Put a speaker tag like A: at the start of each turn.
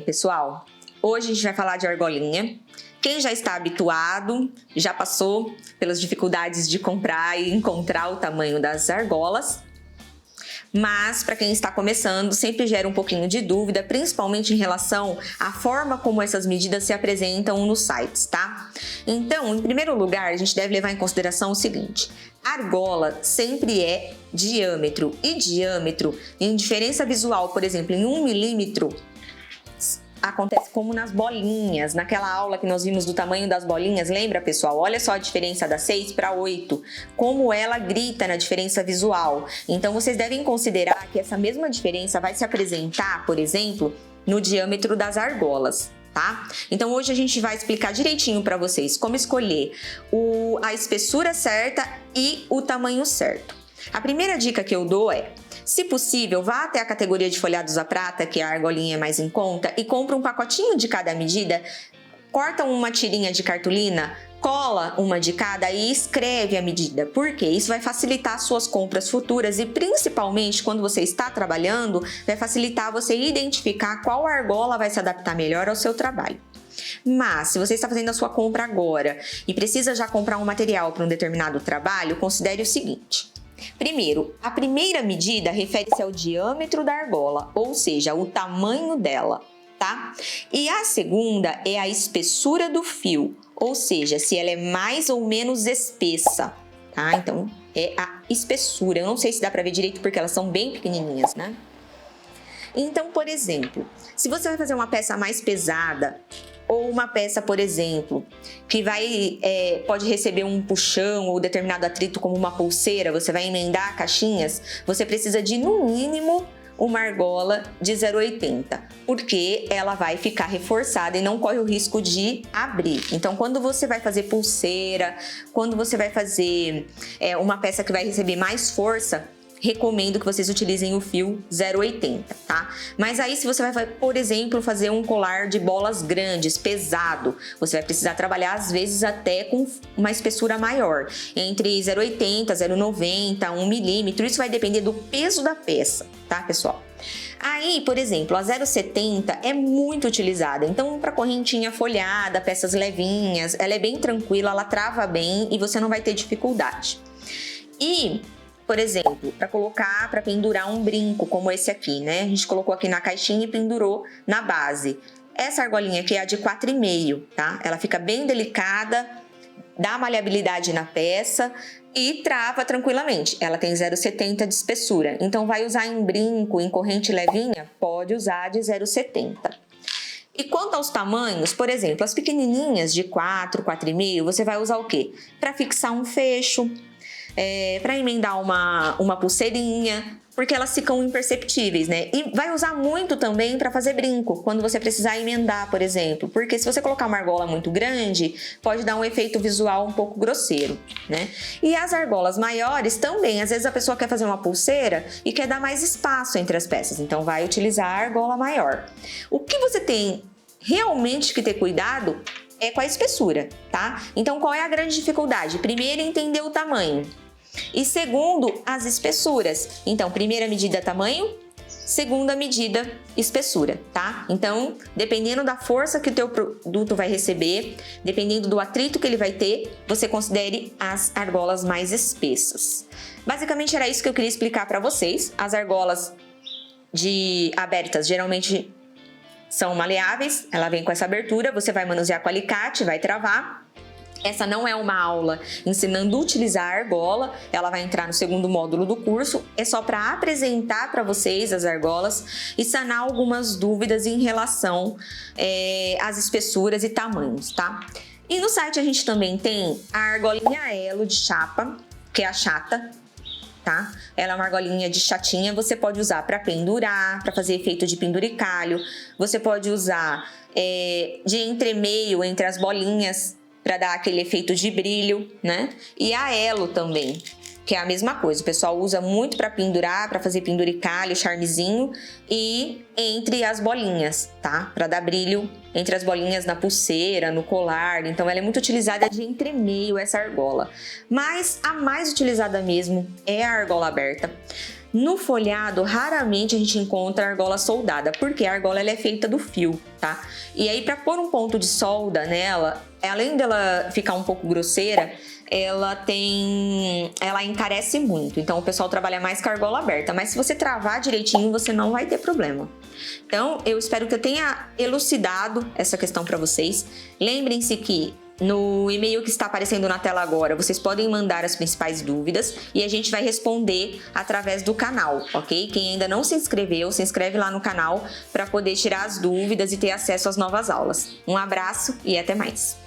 A: pessoal? Hoje a gente vai falar de argolinha. Quem já está habituado, já passou pelas dificuldades de comprar e encontrar o tamanho das argolas. Mas para quem está começando, sempre gera um pouquinho de dúvida, principalmente em relação à forma como essas medidas se apresentam nos sites, tá? Então, em primeiro lugar, a gente deve levar em consideração o seguinte: argola sempre é diâmetro, e diâmetro em diferença visual, por exemplo, em 1 milímetro, acontece como nas bolinhas, naquela aula que nós vimos do tamanho das bolinhas, lembra, pessoal? Olha só a diferença da 6 para 8, como ela grita na diferença visual. Então, vocês devem considerar que essa mesma diferença vai se apresentar, por exemplo, no diâmetro das argolas, tá? Então, hoje a gente vai explicar direitinho para vocês como escolher a espessura certa e o tamanho certo. A primeira dica que eu dou é: se possível, vá até a categoria de folhados à prata, que a argolinha é mais em conta, e compra um pacotinho de cada medida, corta uma tirinha de cartolina, cola uma de cada e escreve a medida. Por quê? Isso vai facilitar suas compras futuras e, principalmente, quando você está trabalhando, vai facilitar você identificar qual argola vai se adaptar melhor ao seu trabalho. Mas, se você está fazendo a sua compra agora e precisa já comprar um material para um determinado trabalho, considere o seguinte. Primeiro, a primeira medida refere-se ao diâmetro da argola, ou seja, o tamanho dela, tá? E a segunda é a espessura do fio, ou seja, se ela é mais ou menos espessa, tá? Então, é a espessura. Eu não sei se dá para ver direito porque elas são bem pequenininhas, né? Então, por exemplo, se você vai fazer uma peça mais pesada, ou uma peça, por exemplo, que pode receber um puxão ou determinado atrito como uma pulseira, você vai emendar caixinhas, você precisa de, no mínimo, uma argola de 0,80, porque ela vai ficar reforçada e não corre o risco de abrir. Então, quando você vai fazer pulseira, quando você vai fazer uma peça que vai receber mais força, recomendo que vocês utilizem o fio 0,80, tá? Mas aí, se você vai, por exemplo, fazer um colar de bolas grandes, pesado, você vai precisar trabalhar, às vezes, até com uma espessura maior, entre 0,80, 0,90, 1 milímetro. Isso vai depender do peso da peça, tá, pessoal? Aí, por exemplo, a 0,70 é muito utilizada, então para correntinha folhada, peças levinhas, ela é bem tranquila, ela trava bem e você não vai ter dificuldade. E, por exemplo, para pendurar um brinco como esse aqui, né? A gente colocou aqui na caixinha e pendurou na base. Essa argolinha aqui é a de 4,5, tá? Ela fica bem delicada, dá maleabilidade na peça e trava tranquilamente. Ela tem 0,70 de espessura. Então, vai usar em brinco, em corrente levinha? Pode usar de 0,70. E quanto aos tamanhos, por exemplo, as pequenininhas de 4, 4,5, você vai usar o quê? Para fixar um fecho, para emendar uma pulseirinha, porque elas ficam imperceptíveis, né? E vai usar muito também para fazer brinco, quando você precisar emendar, por exemplo. Porque se você colocar uma argola muito grande, pode dar um efeito visual um pouco grosseiro, né? E as argolas maiores também. Às vezes a pessoa quer fazer uma pulseira e quer dar mais espaço entre as peças, então vai utilizar a argola maior. O que você tem realmente que ter cuidado é com a espessura, tá? Então, qual é a grande dificuldade? Primeiro, entender o tamanho. E segundo, as espessuras. Então, primeira medida, tamanho. Segunda medida, espessura, tá? Então, dependendo da força que o teu produto vai receber, dependendo do atrito que ele vai ter, você considere as argolas mais espessas. Basicamente, era isso que eu queria explicar para vocês. As argolas abertas, geralmente, são maleáveis, ela vem com essa abertura, você vai manusear com alicate, vai travar. Essa não é uma aula ensinando a utilizar a argola, ela vai entrar no segundo módulo do curso, é só para apresentar para vocês as argolas e sanar algumas dúvidas em relação às espessuras e tamanhos, tá? E no site a gente também tem a argolinha elo de chapa, que é a chata, tá? Ela é uma argolinha de chatinha, você pode usar para pendurar, para fazer efeito de penduricalho, você pode usar de entremeio entre as bolinhas, para dar aquele efeito de brilho, né? E a elo também, que é a mesma coisa. O pessoal usa muito para pendurar, para fazer penduricalho, charmezinho e entre as bolinhas, tá? Para dar brilho entre as bolinhas na pulseira, no colar. Então, ela é muito utilizada de entremeio, essa argola. Mas a mais utilizada mesmo é a argola aberta. No folhado, raramente a gente encontra argola soldada, porque a argola ela é feita do fio, tá? E aí, para pôr um ponto de solda nela, além dela ficar um pouco grosseira, ela encarece muito. Então, o pessoal trabalha mais com a argola aberta. Mas se você travar direitinho, você não vai ter problema. Então, eu espero que eu tenha elucidado essa questão para vocês. Lembrem-se que no e-mail que está aparecendo na tela agora, vocês podem mandar as principais dúvidas e a gente vai responder através do canal, ok? Quem ainda não se inscreveu, se inscreve lá no canal para poder tirar as dúvidas e ter acesso às novas aulas. Um abraço e até mais!